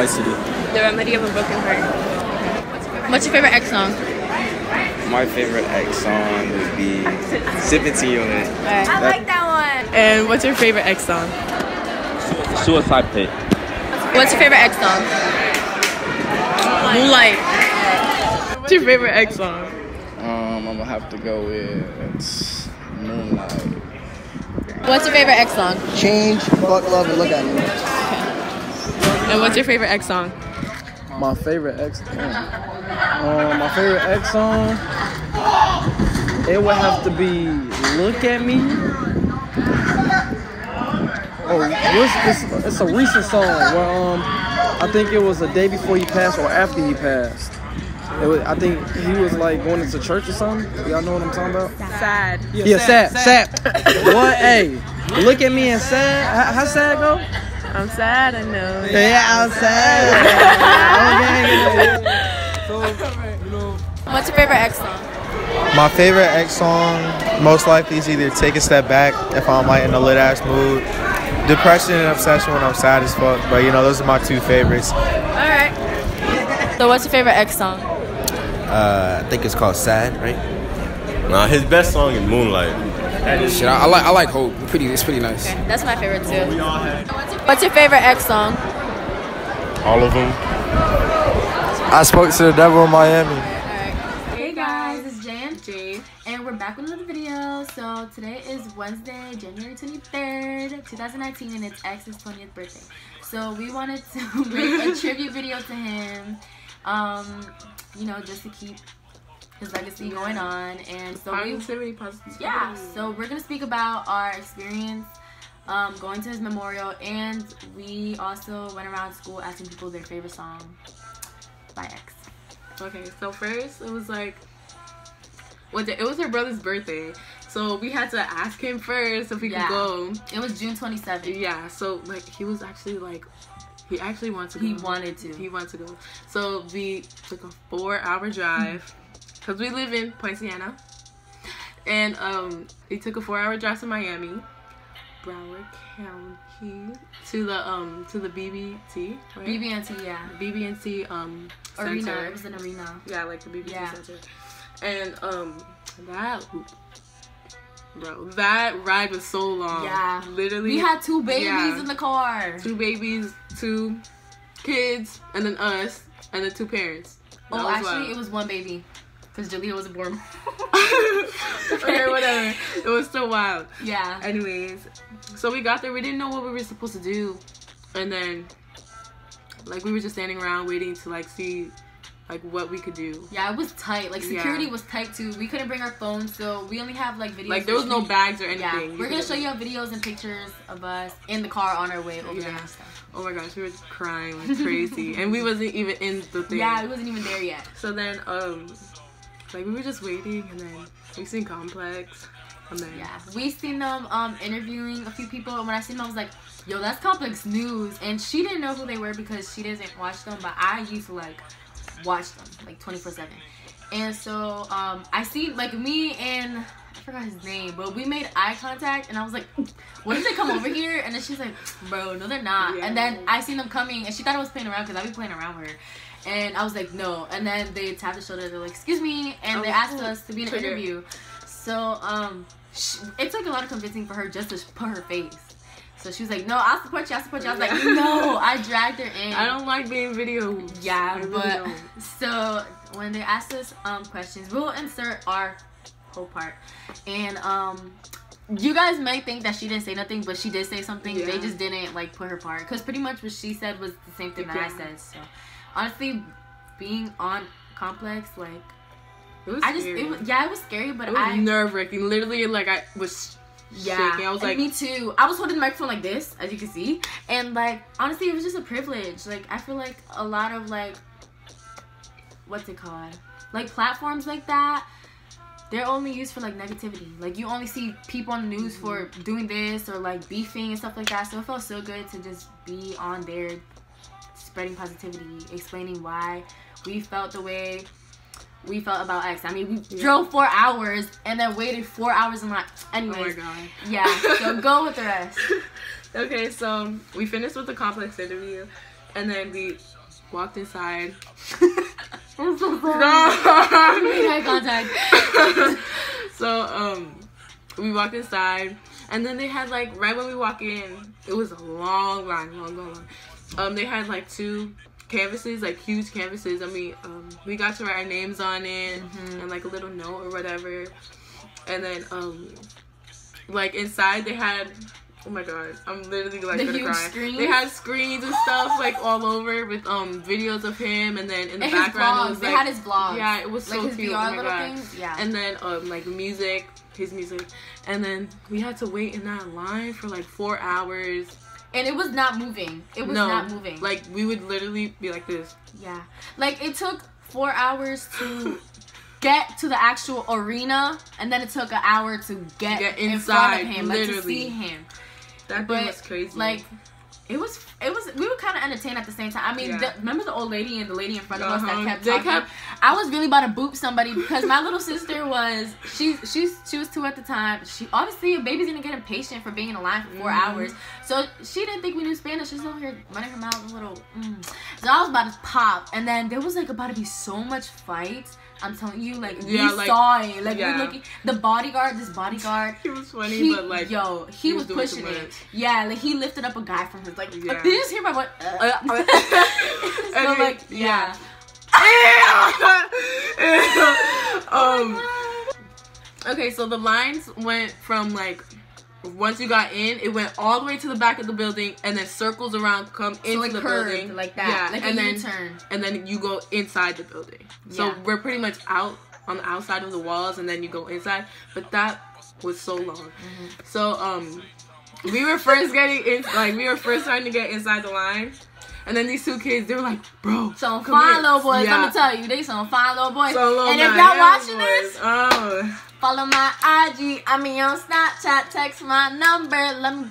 City. The Remedy of a Broken Heart. What's your favorite X song? My favorite X song would be Sippin' Tea on It. I like that one. And what's your favorite X song? Suicide Pit. What's your favorite X song? Moonlight. What's your favorite X song? I'm gonna have to go with Moonlight. What's your favorite X song? Change, fuck, love, and look at me. And what's your favorite X song? My favorite X song. My favorite X song. It would have to be "Look at Me." Oh, it's a recent song where I think it was a day before he passed or after he passed. I think he was like going into church or something. Y'all know what I'm talking about? Sad. Yeah, sad. What? Hey, look at me and sad. How sad go? I'm sad, I know. Yeah, I'm sad. What's your favorite X song? My favorite X song most likely is either Take a Step Back if I'm like in a lit ass mood, Depression and Obsession when I'm sad as fuck. But you know, those are my two favorites. Alright. So what's your favorite X song? I think it's called Sad, right? Nah, his best song is Moonlight. Shit, I like Hope. It's pretty nice. Okay, that's my favorite too. What's your favorite X song? All of them. I spoke to the devil in Miami. Hey guys, it's Jay and Jade, and we're back with another video. So today is Wednesday, January 23rd, 2019, and it's X's 20th birthday. So we wanted to make a tribute video to him, you know, just to keep his legacy going on. And so so we're gonna speak about our experience going to his memorial, and we also went around school asking people their favorite song by X. Okay, so first it was like, it was her brother's birthday, so we had to ask him first if we could go. It was June 27th. Yeah, so like he was actually like, he actually wanted to go. He wanted to go. So we took a 4-hour drive because we live in Poinciana, and we took a 4-hour drive to Miami, Broward County, to the BBT, right? BB&T, yeah. BB&T arena. center. It was an arena. Yeah, like the BBT center. And that ride was so long. Yeah. Literally. We had 2 babies in the car. 2 babies, 2 kids, and then us, and then 2 parents. Oh, actually, it was 1 baby. Because Jalea wasn't born. Okay, whatever. It was still wild. Yeah. Anyways, so we got there. We didn't know what we were supposed to do. And then, like, we were just standing around waiting to, like, see, like, what we could do. Yeah, it was tight. Like, security was tight, too. We couldn't bring our phones, so we only have, like, videos. Like, there was no bags or anything. Yeah. We're going to show you videos and pictures of us in the car on our way over there and stuff. Oh my gosh, we were crying like crazy. And we wasn't even in the thing. Yeah, we wasn't even there yet. So then, like, we were just waiting, and then we seen Complex, and then we seen them interviewing a few people, and when I seen them I was like, yo, that's Complex News. And she didn't know who they were because she doesn't watch them, but I used to like watch them like 24/7. And so I see like me and I forgot his name, but we made eye contact, and I was like, what if they come over here? And then she's like, bro, no they're not. And then I seen them coming, and she thought I was playing around because I be playing around with her. And I was like, no. And then they tapped the shoulder. They're like, excuse me. And they asked us to be in an interview. So it took a lot of convincing for her just to put her face. So she was like, no, I'll support you. I was like, no. I dragged her in. I don't like being videoed. Yeah, but so when they asked us questions, we'll insert our whole part. And you guys might think that she didn't say nothing, but she did say something. They just didn't like put her part, because pretty much what she said was the same thing that I said. So honestly, being on Complex, like, it was scary. It was scary, but it was nerve-wracking. Literally, like, I was shaking. I was like, me too. I was holding the microphone like this, as you can see, and like, honestly, it was just a privilege. Like, I feel like a lot of like, what's it called? Like, platforms like that, they're only used for like negativity. Like, you only see people on the news for doing this or like beefing and stuff like that. So it felt so good to just be on there, spreading positivity, explaining why we felt the way we felt about X. I mean, we drove 4 hours and then waited 4 hours and like, anyways. Oh my god. Yeah, so go with the rest. Okay, so we finished with the Complex interview, And then we walked inside. I'm so sorry. We made eye contact. So, we walked inside. And then they had, like, right when we walk in, it was a long line. They had, like, 2 canvases, like, huge canvases. And we got to write our names on it and, like, a little note or whatever. And then, like, inside they had... Oh my god, I'm literally like gonna cry. Screens? They had screens and stuff like all over with videos of him, and then in the background it was they like, had his vlogs. Yeah, it was so like his cute. VR oh my little god. Things. Yeah. And then like his music, and then we had to wait in that line for like 4 hours. And it was not moving. It was not moving. Like we would literally be like this. Yeah. Like it took 4 hours to get to the actual arena, and then it took an hour to get inside, in front of him, literally. like to see him. That thing was crazy. Like, it was. We were kind of entertained at the same time. I mean, remember the old lady and the lady in front of us that kept talking? I was really about to boop somebody because my little sister was. She was 2 at the time. She obviously a baby's gonna get impatient for being in a line for 4 hours, so she didn't think we knew Spanish. She's over here running her mouth a little. So I was about to pop, and then there was like about to be so much fight. I'm telling you, like, we saw it. Like, we're looking. The bodyguard, this bodyguard. He was funny, but, like... Yo, he was pushing it. Yeah, like, he lifted up a guy from his, like... Did you just hear my voice? So, like, yeah. Okay, so the lines went from, like... Once you got in, it went all the way to the back of the building, and then circles around, come into the building, like that, like and a then U-turn. And then you go inside the building. So we're pretty much out on the outside of the walls, and then you go inside. But that was so long. So we were first getting in, like we were first starting to get inside the line, and then these 2 kids, they were like, "Bro, some fine little boys." Let me tell you, they some fine little boys. And if y'all watching this, follow my IG. I mean on Snapchat. Text my number. Let me.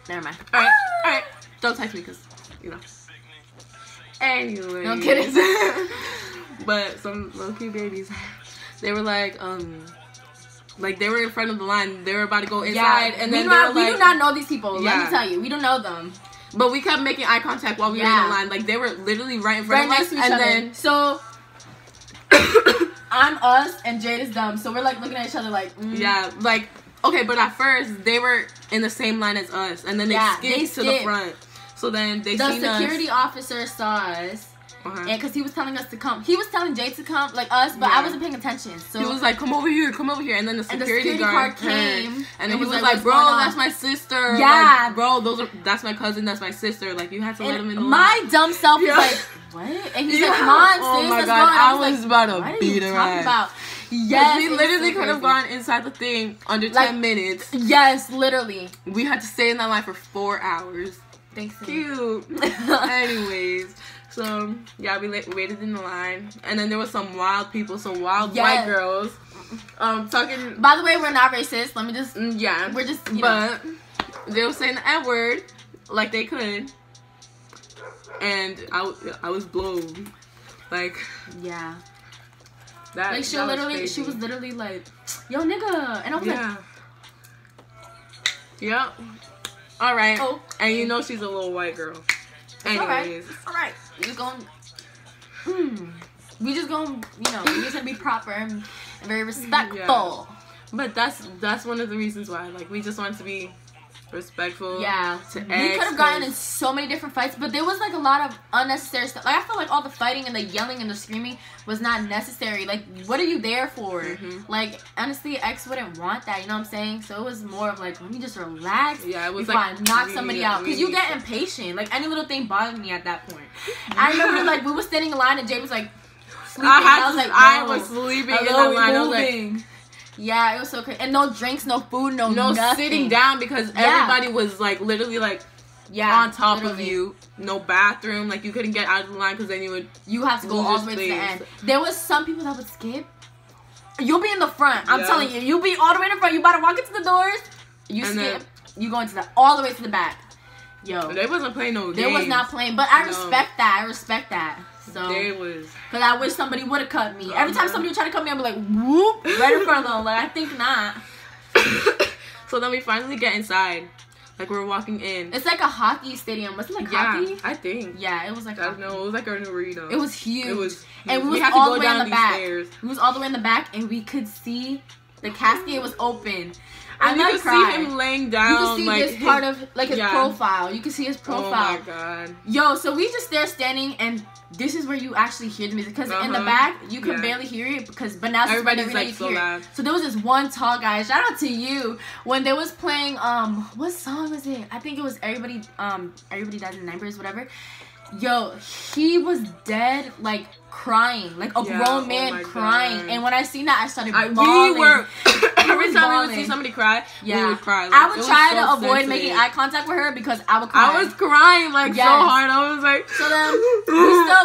Never mind. All right. Don't text me because you know. Anyway. No kidding. But some little cute babies, they were like they were in front of the line. They were about to go inside, and then we do not know these people. Let me tell you, we don't know them. But we kept making eye contact while we were in the line. Like they were literally right in front of us, and then so. I'm us and Jade is dumb, so we're like looking at each other like yeah, like okay, but at first they were in the same line as us, and then they skipped to the front. So then the security officer saw us, and because he was telling us to come, he was telling Jade to come like us, but I wasn't paying attention. So he was like, "Come over here, and then the security guard came, and then he was like, "Bro, that's my sister." Yeah, like, bro, that's my cousin, that's my sister. Like you had to let him in the line. My dumb self was like, what? And he's like, come on, sis, oh my let's god, go. I was about to beat her ass. Yes, we literally could have gone inside the thing under 10 minutes. Yes, literally. We had to stay in that line for 4 hours. Thanks. Cute. Anyways, so yeah, we waited in the line, and then there was some wild people, some wild white girls, talking. By the way, we're not racist. Let me just. We're just. But they were saying the N-word like they could. And I was blown, like that. Like she was literally like, "Yo, nigga," and I was like, "Yep, all right." Oh, and you know she's a little white girl. Anyways, all right. We just gonna, we just gonna be proper and very respectful. Yeah. But that's one of the reasons why, like, we just wanted to be respectful. Yeah, we could have gotten in so many different fights, but there was like a lot of unnecessary stuff. Like I felt like all the fighting and the yelling and the screaming was not necessary. Like, what are you there for? Like, honestly, X wouldn't want that. You know what I'm saying? So it was more of like, let me just relax. Yeah, it was before like I knock somebody out, because you get impatient. Like any little thing bothered me at that point. I remember like we were standing in line and Jay was like sleeping. I was sleeping in the line. I was like. Yeah, it was so crazy. And no drinks, no food, no nothing. Sitting down because everybody was like literally like on top of you. No bathroom. Like you couldn't get out of the line because then you have to go all the way to the end. There was some people that would skip. You'll be in the front. I'm telling you. You'll be all the way in the front. You about to walk into the doors. You skip. You go into all the way to the back. Yo. They wasn't playing no games. They was not playing. But I respect that. I respect that. So, they was. Because I wish somebody would have cut me. Every time somebody would try to cut me, I'd be like, whoop, right in front of them. Like, I think not. So then we finally get inside. Like we were walking in. It's like a hockey stadium. Was it like hockey? I think. Yeah, it was like. I don't know. It was like an arena. It was huge. It was. And we was had all to the go way in down the back. stairs. We was all the way in the back, and we could see the casket was open. And you could see him laying down. You could see like, this part of like his profile. You could see his profile. Oh my god. Yo, so we just there standing, and this is where you actually hear the music, because in the back you can barely hear it, but now everybody's like so loud. So there was this one tall guy. Shout out to you when they was playing what song was it? I think it was Everybody Dies in Numbers, whatever. Yo, he was dead, like crying, like a grown man crying. God. And when I seen that, I started bawling. Every time we would see somebody cry, we would cry. Like, I would try to avoid making eye contact with her because I would cry. I was crying like so hard. I was like, so then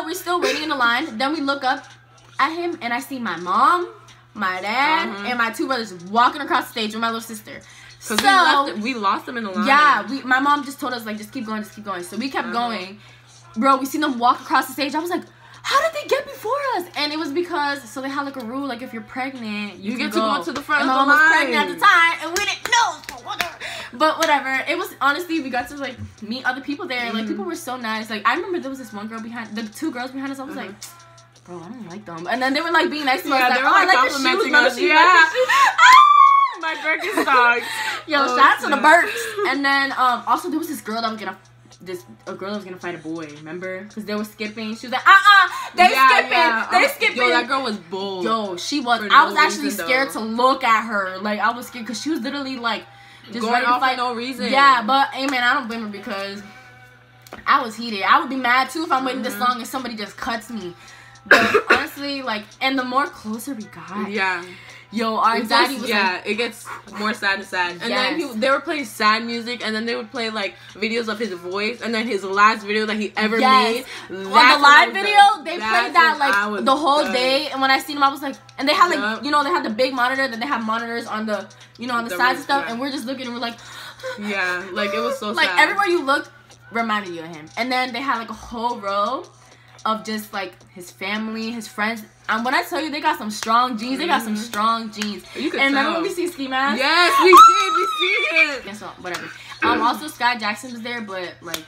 we still waiting in the line. Then we look up at him, and I see my mom, my dad, and my two brothers walking across the stage with my little sister. So we lost them in the line. Yeah, my mom just told us like, just keep going, just keep going. So we kept going. Bro, we seen them walk across the stage. I was like, how did they get before us? And it was because, so they had like a rule, like if you're pregnant, you get to go to the front of the line. My mom was pregnant at the time, and we didn't know. But whatever. It was, honestly, we got to like meet other people there. Like people were so nice. Like I remember there was this one girl behind, the two girls behind us. I was like, bro, I don't like them. And then they were like being nice to us. Yeah, like, they were like complimenting us. Yeah. My Birkenstocks. Yo, shout out to the Birks. And then also there was this girl that was gonna fight a boy, remember? Because they were skipping. She was like, they skipping. Yo, that girl was bold. Yo, she was. I was actually scared to look at her. Like, I was scared because she was literally like just going ready to off fight. for no reason. Yeah, but hey man, I don't blame her because I was heated. I would be mad too if I'm waiting this long and somebody just cuts me. But honestly, like, and the more closer we got, yo, our anxiety was it gets more sad and sad. And then they were playing sad music, and then they would play like videos of his voice, and then his last video that he ever made. On the live video, they played that like the whole day. And when I seen him, I was like, and they had like, you know, they had the big monitor, then they have monitors on the, you know, on the sides and stuff, and we're just looking and we're like, like it was so like sad. Everywhere you looked reminded you of him. And then they had like a whole row of just like his family, his friends. And when I tell you they got some strong jeans, they got some strong jeans. You could and tell. remember when we see Ski Mask? Yes, we did. We seen it. Guess what? Whatever. Also Sky Jackson was there, but like,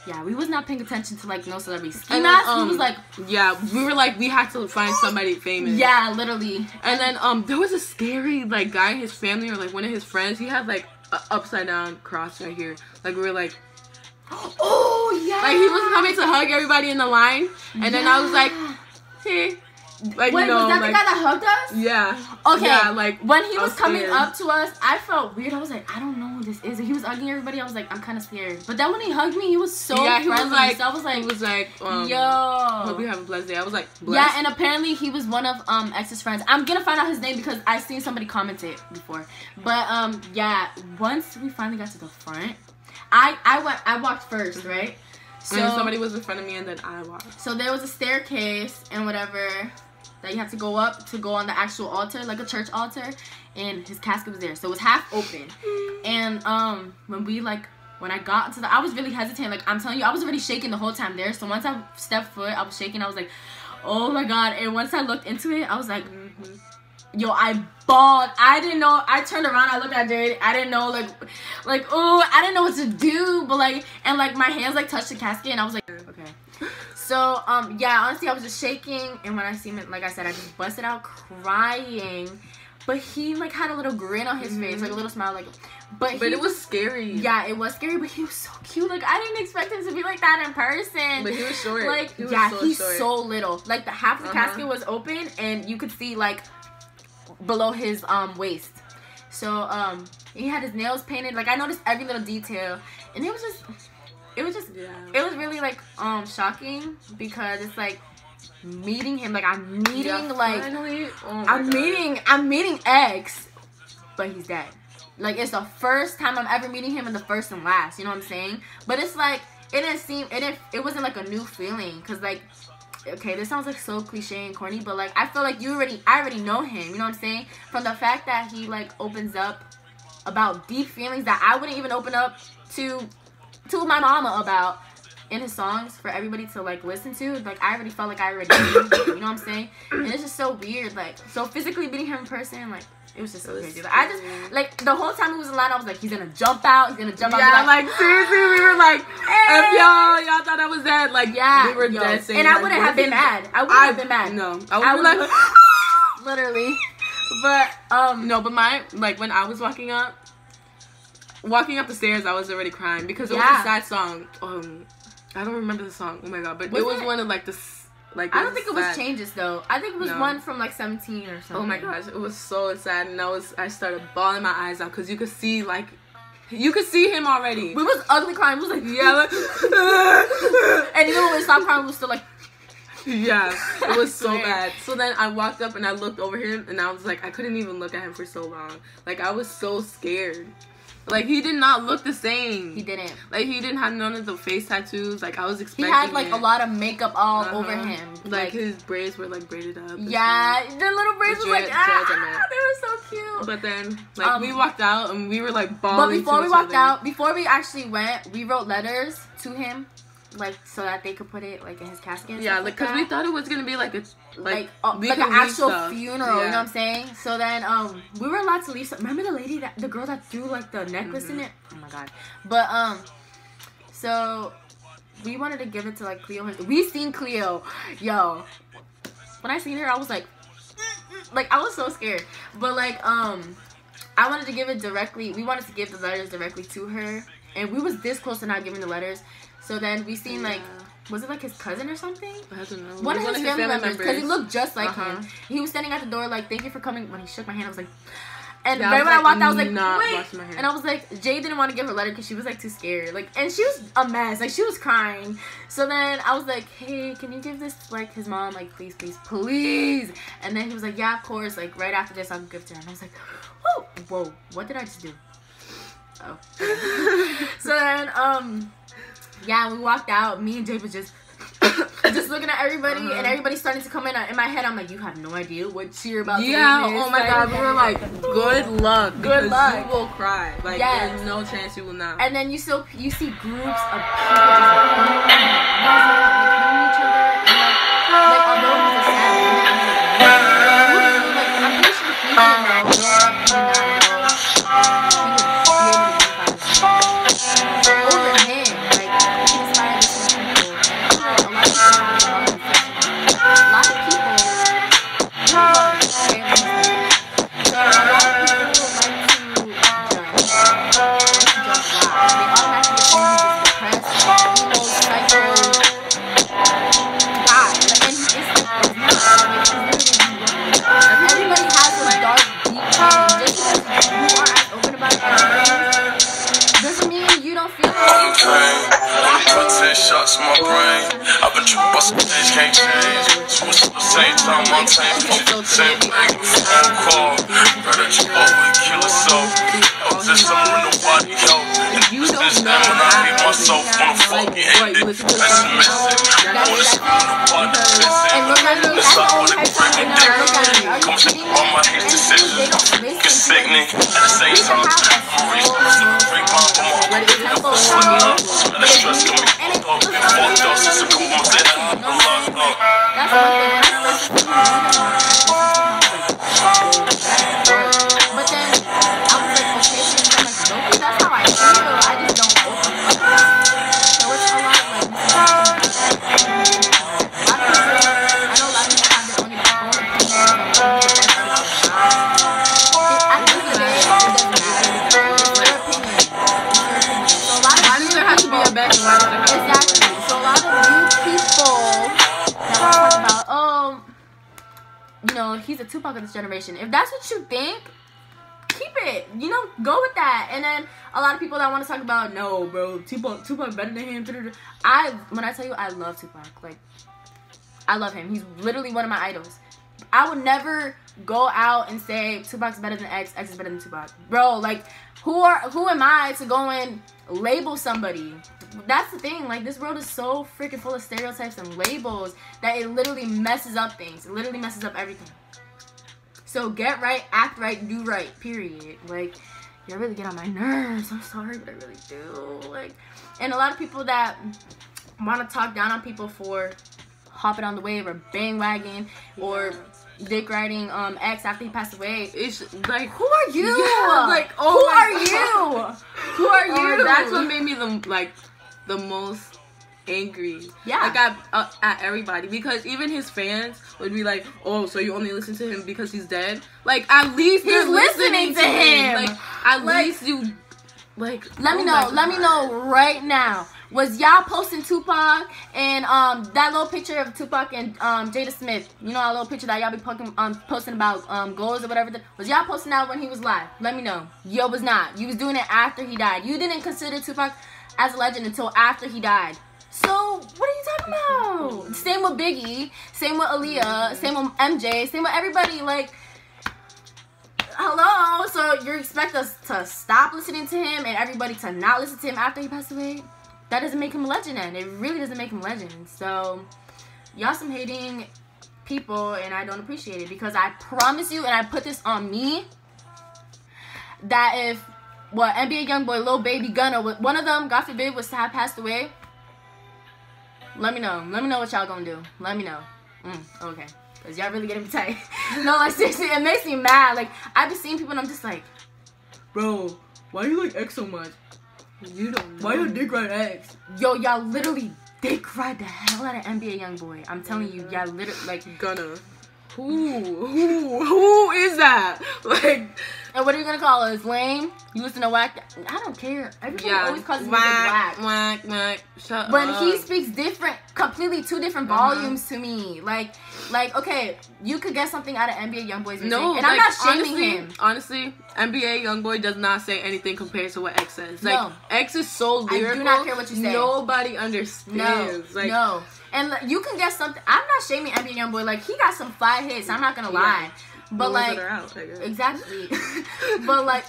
yeah, we was not paying attention to like no celebrities. Ski Mask, we was like, we were like, we had to find somebody famous. Yeah, literally. And then there was a scary like guy, his family or like one of his friends. He had like an upside down cross right here. Like we were like, oh yeah. Like he was coming to hug everybody in the line, and then I was like, hey. Like, wait, no, was that like, the guy that hugged us? Yeah. Okay. Yeah, like when he was coming up to us, I felt weird. I was like, I don't know who this is. And he was hugging everybody. I was like, I'm kind of scared. But then when he hugged me, he was so friendly. He was like, so I was like, yo, hope you have a blessed day. I was like, blessed. Yeah, and apparently he was one of X's friends. I'm gonna find out his name because I seen somebody comment it before. But yeah, once we finally got to the front, I walked first, right? So and somebody was in front of me, and then I walked. So there was a staircase and whatever that you have to go up to go on the actual altar, like a church altar, and his casket was there. So it was half open. And when I got into I was really hesitant. Like I'm telling you, I was already shaking the whole time there. So once I stepped foot, I was shaking. I was like, oh my god. And once I looked into it, I was like, yo, I bawled. I didn't know. I turned around. I looked at Jade. I didn't know, oh, I didn't know what to do. But and my hands touched the casket, and I was like, okay. So yeah, honestly, I was just shaking, and when I seen it, like I said, I just busted out crying. But he had a little grin on his face, like a little smile, But it was scary. Yeah, it was scary, but he was so cute. I didn't expect him to be like that in person. But he was short. He's so little. The half of the casket was open, and you could see below his waist. So he had his nails painted. I noticed every little detail, and it was really shocking because it's meeting him. I'm meeting finally. I'm meeting X, but he's dead. It's the first time I'm ever meeting him and the first and last. You know what I'm saying? But it's it wasn't a new feeling because okay, this sounds so cliche and corny, but I feel I already know him. You know what I'm saying? From the fact that he opens up about deep feelings that I wouldn't even open up to my mama about in his songs for everybody to listen to. I already felt I already knew him, you know what I'm saying? And it's just so weird. Like, so physically meeting him in person, like, it was just so crazy. Like, I just, like, the whole time he was in line, I was like, he's gonna jump out. He's gonna jump out. Yeah, like, seriously, we were like, if y'all thought I was dead, like, yeah, we were dead. And I wouldn't have been mad. I wouldn't have been mad. No, I would be like, literally. But, no, but like, when I was walking up the stairs, I was already crying because it was a sad song. I don't remember the song. Oh my god, but it was one of like the. Like, I don't think it was Changes though. I think it was one from like 17 or something. Oh my gosh, it was so sad, and I started bawling my eyes out because you could see him already. We was ugly crying. We was like, yeah, like, and even when we stopped crying, we was still like, yeah, it was so bad. So then I walked up and I looked over him, and I was like, I couldn't even look at him for so long. Like, I was so scared. Like, he did not look the same. He didn't. Like, he didn't have none of the face tattoos. Like, I was expecting. He had like a lot of makeup all over him. Like his braids were like braided up. Yeah, the little braids was like, they were so cute. But then, like, we walked out and we were like bawling. But before we walked out, before we actually went, we wrote letters to him, like, so that they could put it like in his casket. Yeah, like, because we thought it was gonna be like an actual funeral. You know what I'm saying? So then, we were allowed to leave. Remember the girl that threw like the necklace in it? Oh my god. But so we wanted to give it to like Cleo. We seen Cleo, yo. When I seen her, I was like I was so scared. But like I wanted to give it directly. We wanted to give the letters directly to her, and we was this close to not giving the letters. So then we seen like, was it like his cousin or something? I don't know. One of his family members, because he looked just like him. He was standing at the door like, thank you for coming. When he shook my hand, I was like, and right when I walked out, I was like, wait. And I was like, Jay didn't want to give her a letter because she was like too scared. Like, and she was a mess. Like, she was crying. So then I was like, hey, can you give this to like his mom? Like, please, please, please. And then he was like, yeah, of course. Like, right after this, I'll give it to her. And I was like, whoa, what did I just do? Oh. So then, yeah, we walked out. Me and Jay was just looking at everybody, and everybody starting to come in. In my head, I'm like, you have no idea what you're about to witness. Oh my god, we were like, good luck. Good luck. You will cry. Like, there's no chance you will not. And then you see groups of people just like, each other, and like although it was a sad moment, I'm pretty sure he didn't know. Shots in my brain. I've been tripping bustin' days, can't change. Switch at the same time, one time, same thing, on call. Better trip up with kill herself. Just somewhere nobody help. And this time when I hate myself, wanna fucking end it. Pessimistic. Wanna screw nobody pissing. This up with it, break it down. Come shit on my hate decisions. Get sickening at the same time. I'm reaching to break my heart. Let it stress come me. Fucked up since the cool ones that I'm locked up. That's one thing. But then I was like, okay, so I'm like, no, that's how I feel. I just don't open up. So it's a lot of like, I know a lot of people have their own opinions. At the end of the day, it doesn't matter. It's your opinion. So a lot of why does there have to be a back and why does there have to be? Exactly. So a lot of you people that want to talk about, you know, he's a Tupac of this generation. If that's what you think, keep it. You know, go with that. And then a lot of people that want to talk about, no, bro, Tupac better than him. When I tell you, I love Tupac. Like, I love him. He's literally one of my idols. I would never go out and say Tupac's better than X is better than Tupac. Bro, like, who am I to go and label somebody? That's the thing. Like, this world is so freaking full of stereotypes and labels that it literally messes up things. It literally messes up everything. So get right, act right, do right, period. Like, you really get on my nerves. I'm sorry, but I really do. Like, and a lot of people that want to talk down on people for hopping on the wave or bandwagon or dick riding X after he passed away. It's like, who are you? Yeah, like, oh, who are you? Who are you? That's what made me the most angry. Yeah. Like at everybody, because even his fans would be like, oh, so you only listen to him because he's dead? Like, at least he's listening to him. Like, at least you, like, let me know right now. Was y'all posting Tupac and that little picture of Tupac and Jada Smith? You know, that little picture that y'all be posting about goals or whatever. Was y'all posting that when he was live? Let me know. Yo, was not. You was doing it after he died. You didn't consider Tupac as a legend until after he died. So what are you talking about? Same with Biggie. Same with Aaliyah. Same with MJ. Same with everybody. Like, hello. So you expect us to stop listening to him and everybody to not listen to him after he passed away? That doesn't make him a legend, and it really doesn't make him a legend. So, y'all some hating people, and I don't appreciate it, because I promise you, and I put this on me, that if NBA YoungBoy, Lil Baby, Gunna, one of them, God forbid, was to have passed away, let me know. Let me know what y'all gonna do. Let me know. Okay, because y'all really getting me tight. No, like, seriously, it makes me mad. Like, I've been seeing people, and I'm just like, bro, why do you like X so much? You don't know. Why you dick ride X? Yo, y'all literally dick ride the hell out of NBA YoungBoy. I'm telling you, y'all literally, like, Gunna. Who is that? Like, and what are you gonna call us? Lame? You listen to whack? I don't care. Everybody always calls his music whack. Shut when up. he speaks completely two different volumes to me. Like, okay, you could get something out of NBA YoungBoy's music, and I'm not shaming him. Honestly, NBA YoungBoy does not say anything compared to what X says. Like, no. X is so lyrical. I do not care what you say. Nobody understands. No. And you can get something. I'm not shaming NBA YoungBoy. Like, he got some fire hits. I'm not gonna lie. But like, exactly. but like,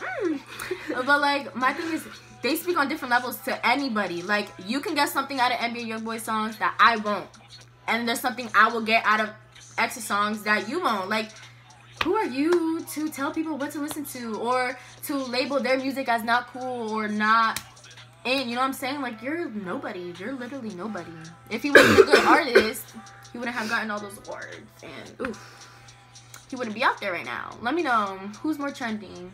my thing is, they speak on different levels to anybody. Like, you can get something out of NBA YoungBoy songs that I won't, and there's something I will get out of X's songs that you won't. Like, who are you to tell people what to listen to, or to label their music as not cool or not? And you know what I'm saying? Like, you're nobody. You're literally nobody. If he wasn't a good artist, he wouldn't have gotten all those awards. And oof, he wouldn't be out there right now. Let me know who's more trending,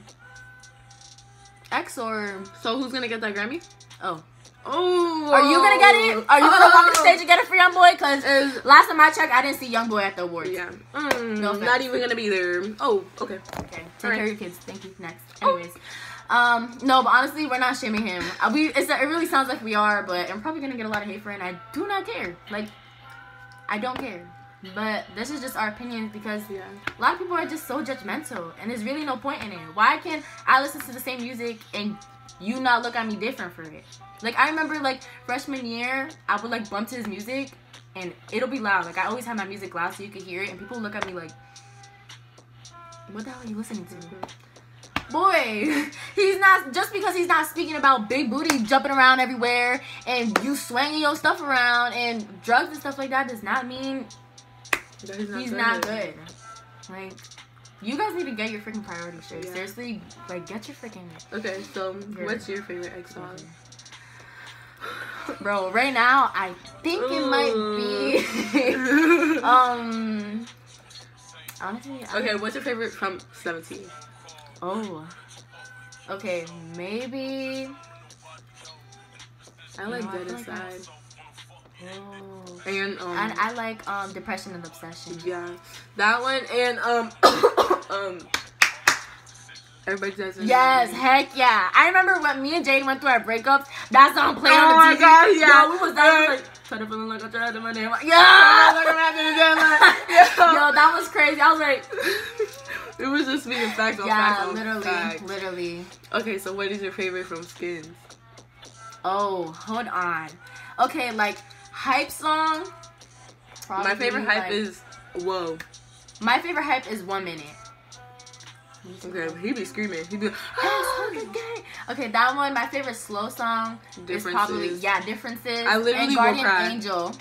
X or... So who's gonna get that Grammy? Oh. Oh. Are you gonna get it? Are you gonna walk on the stage and get it for YoungBoy? Because last time I checked, I didn't see YoungBoy at the awards. Yeah. No, not even gonna be there. Oh, okay. Okay. Take care of your kids. Thank you. Next. Anyways. No, but honestly, we're not shaming him. It really sounds like we are, but I'm probably gonna get a lot of hate for it, and I do not care. Like, I don't care. But this is just our opinions, because a lot of people are just so judgmental, and there's really no point in it. Why can't I listen to the same music and you not look at me different for it? Like, I remember, like, freshman year, I would, like, bump to his music, and it'll be loud. Like, I always have my music loud so you could hear it, and people look at me like, what the hell are you listening to? Boy, he's not, just because he's not speaking about big booty jumping around everywhere and you swinging your stuff around and drugs and stuff like that, does not mean he's not good. Like, you guys need to get your freaking priorities straight. Seriously, like, get your freaking... Okay, so what's your favorite X song? Bro, right now, I think it might be... honestly... Okay, what's your favorite from 17? Oh, okay, maybe. I like Dead Inside. Oh. And I like Depression and Obsession. Yeah, that one, and Everybody Does It. Yes, heck yeah. I remember when me and Jade went through our breakups. That song played on the TV. Oh my god, yeah. Yo, we was like, try to feeling like I tried to my name. Yeah. Yo, that was crazy. I was like. It was just speaking facts on facts on facts. Literally. Okay, so what is your favorite from Skins? Oh, hold on. Okay, like, hype song. My favorite hype is Whoa. My favorite hype is 1 Minute. Okay, he be screaming. He be like, okay, that one. My favorite slow song is probably Differences. I literally and Guardian will cry. Angel.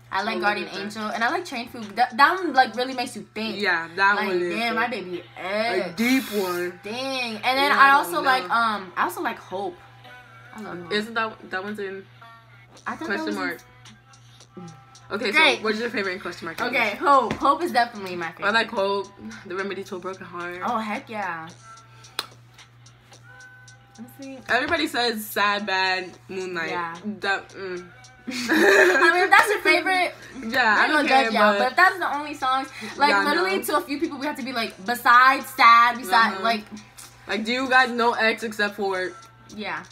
I like Guardian Angel, and I like Train Food. That one like really makes you think. Yeah, that like, one is damn, my baby. A deep one. Dang, and then I also like Hope. I love Hope. Isn't that one's in I thought question mark? Okay, Great. so what's your favorite question mark? Okay, Hope. Hope is definitely my favorite. I like Hope, The Remedy to a Broken Heart. Oh, heck yeah. Honestly, Everybody says Sad Bad, Moonlight. Yeah. That, I mean, if that's your favorite, yeah, I I'm don't gonna care, judge y'all. But if that's the only songs, like Yeah, literally no. to a few people, we have to be like, besides Sad, besides like, do you guys know X except for yeah.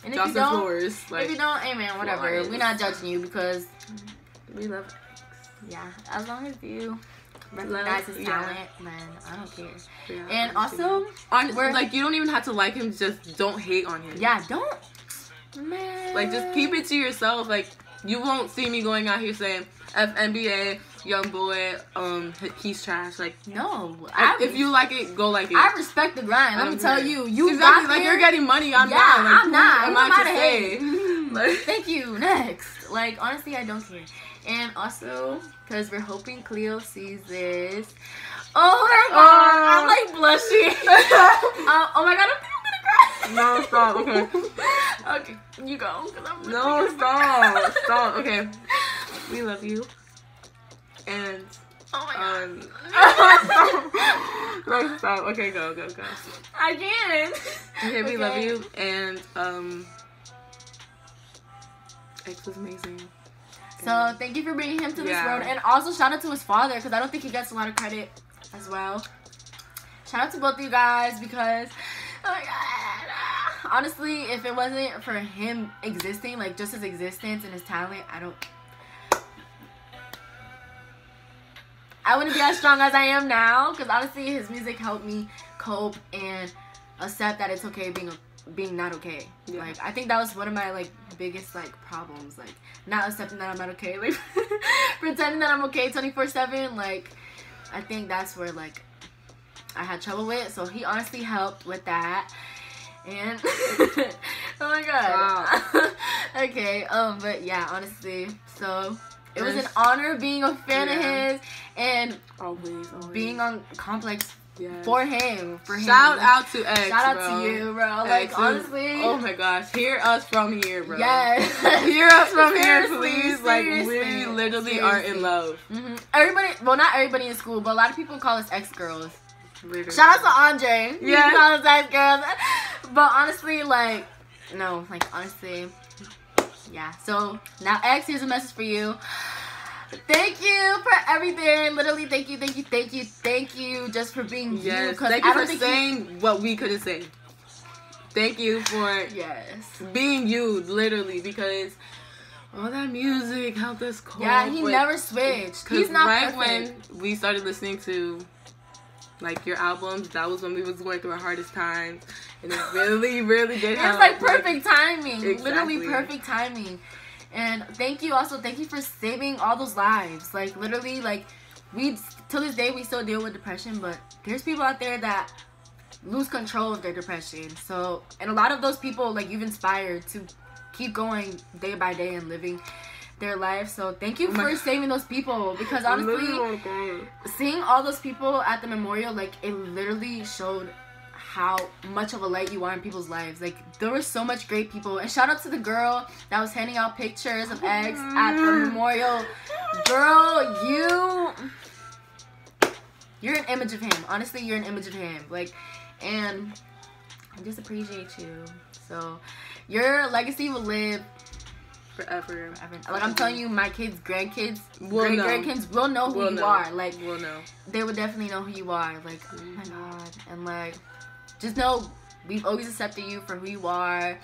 And if Justin you don't, Flores? Like, if you don't, hey man, whatever. Flores. We're not judging you because, we love X. yeah, as long as you recognize his yeah. talent, then I don't care. Yeah, And also, honestly, like you don't even have to like him. Just don't hate on him. yeah, don't, man. Like just keep it to yourself. Like you won't see me going out here saying FNBA, young boy, he's trash. Like No, if you like it, go like it. I respect the grind. Let me tell care. you, you exactly got like there. you're getting money. I'm Yeah, not. Like, I'm not. Am Who am I I to to say? hate? Like, Thank you. Next, like honestly, I don't care. And also, because we're hoping Cleo sees this. Oh my god, I'm like blushing. Oh my god, I'm gonna cry. no, stop. Okay. Okay, you go. 'Cause I'm No, stop. Stop. Okay. We love you. And Oh my god. no, stop. Okay, go. I can't. Okay, we love Okay. you. And X was amazing. So thank you for bringing him to this Yeah. road, and also shout out to his father because I don't think he gets a lot of credit as well. Shout out to both of you guys because, oh my god, honestly, if it wasn't for him existing, like just his existence and his talent, I wouldn't be as strong as I am now. Because honestly, his music helped me cope and accept that it's okay being not okay. Yeah. Like I think that was one of my like biggest like problems, like not accepting that I'm not okay, like pretending that I'm okay 24/7. Like I think that's where like I had trouble with. So he honestly helped with that. And oh my god. Okay, but yeah, honestly, so it was an honor being a fan of his and always being on Complex. Yes. For him. Shout out to X. Shout out bro. to you, bro. X Like is- honestly. oh my gosh, hear us from here, bro. Yes. Hear us from here, Seriously, please. Like we seriously. literally are in love. Everybody, well, not everybody in school, but a lot of people call us X girls. Literally. Shout out to Andre. Yeah. He calls us X girls. But honestly, like, no, like honestly, yeah. So now X, here's a message for you. Thank you for everything. Literally, thank you just for being you. Yes, Because thank you for saying what we couldn't say. Thank you for being you, literally, because all that music helped us cope. Yeah, he never switched. He's not right perfect. when we started listening to like your albums, that was when we was going through our hardest times, and it really, really did help. It's like perfect timing. Exactly. Literally perfect timing. And thank you for saving all those lives. Like literally, like we till this day we still deal with depression, but there's people out there that lose control of their depression. So, and a lot of those people like you've inspired to keep going day by day and living their life. So thank you for saving those people, because honestly, seeing all those people at the memorial, like it literally showed how much of a light you are in people's lives. Like there were so much great people, and shout out to the girl that was handing out pictures of X at the memorial. Girl, you're an image of him. Honestly, you're an image of him. Like, and I just appreciate you. So your legacy will live forever. Like I'm telling you, my kids, grandkids, Will know. great-grandkids will know who you know. are. Like We'll know. they would definitely know who you are. Like, oh my god. And like, just know we've always accepted you for who you are.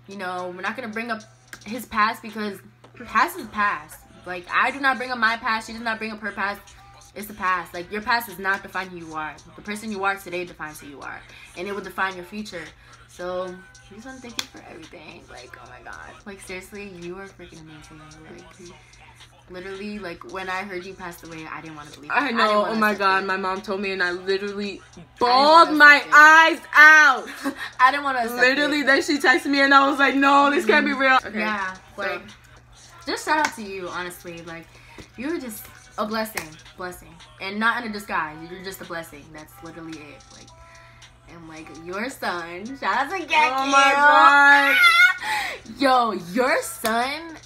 You know, we're not gonna bring up his past because past is past. Like I do not bring up my past. She does not bring up her past. It's the past. Like your past does not define who you are. The person you are today defines who you are, and it will define your future. So I just want to thank you for everything. Like, oh my god. Like seriously, you are freaking amazing. Like literally, like when I heard you passed away, I didn't want to believe it. I know. Oh my god, it. my mom told me, and I literally bawled my eyes out. I didn't want to. Literally, then she texted me, and I was like, "No, this can't be real." Okay. Yeah, like just shout out to you, honestly. Like you were just a blessing, and not in a disguise. You're just a blessing. That's literally it. Like, and like your son. Shout out to Thankyou. Oh my god. Yo, your son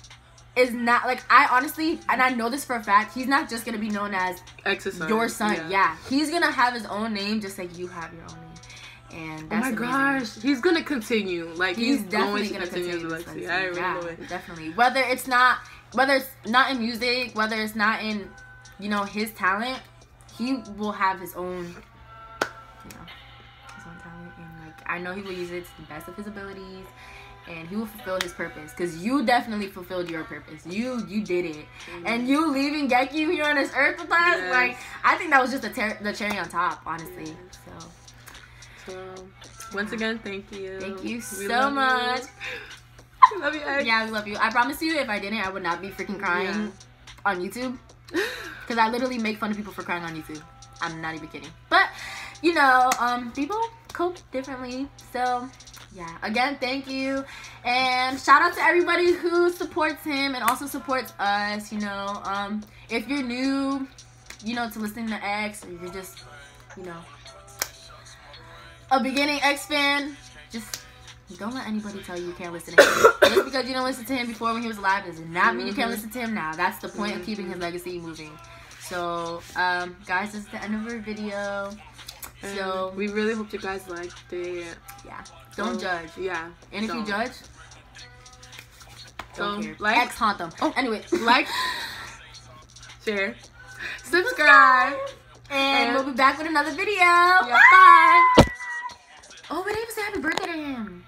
is not like, I honestly, and I know this for a fact, he's not just gonna be known as X's son. your son. Yeah, he's gonna have his own name, just like you have your own name. And that's oh my gosh, he's gonna continue. Like he's definitely going to continue his legacy. I really know it. Definitely. Whether it's not in music, whether it's not in, you know, his talent, he will have his own, you know, his own talent, and like I know he will use it to the best of his abilities, and he will fulfill his purpose. Cause you definitely fulfilled your purpose. You did it, and you leaving Thankyou here on this earth with us, like I think that was just the cherry on top, honestly. So once again, thank you. Thank you so much. We love you, X. Yeah, we love you. I promise you, if I didn't, I would not be freaking crying on YouTube. Because I literally make fun of people for crying on YouTube. I'm not even kidding. But, you know, people cope differently. So, yeah. Again, thank you. And shout out to everybody who supports him and also supports us, you know. If you're new, you know, to listening to X, or you're just, you know, a beginning X fan, just don't let anybody tell you can't listen to him. Just because you don't listen to him before when he was alive does not mean you can't listen to him now. That's the point of keeping his legacy moving. So, guys, this is the end of our video. So we really hope you guys liked it. Yeah. Don't judge. Yeah. And if you judge, don't care. Like, X haunt them. Oh, anyway, like, share, subscribe, and we'll be back with another video. Yeah, bye. Oh, we didn't even say happy birthday to him.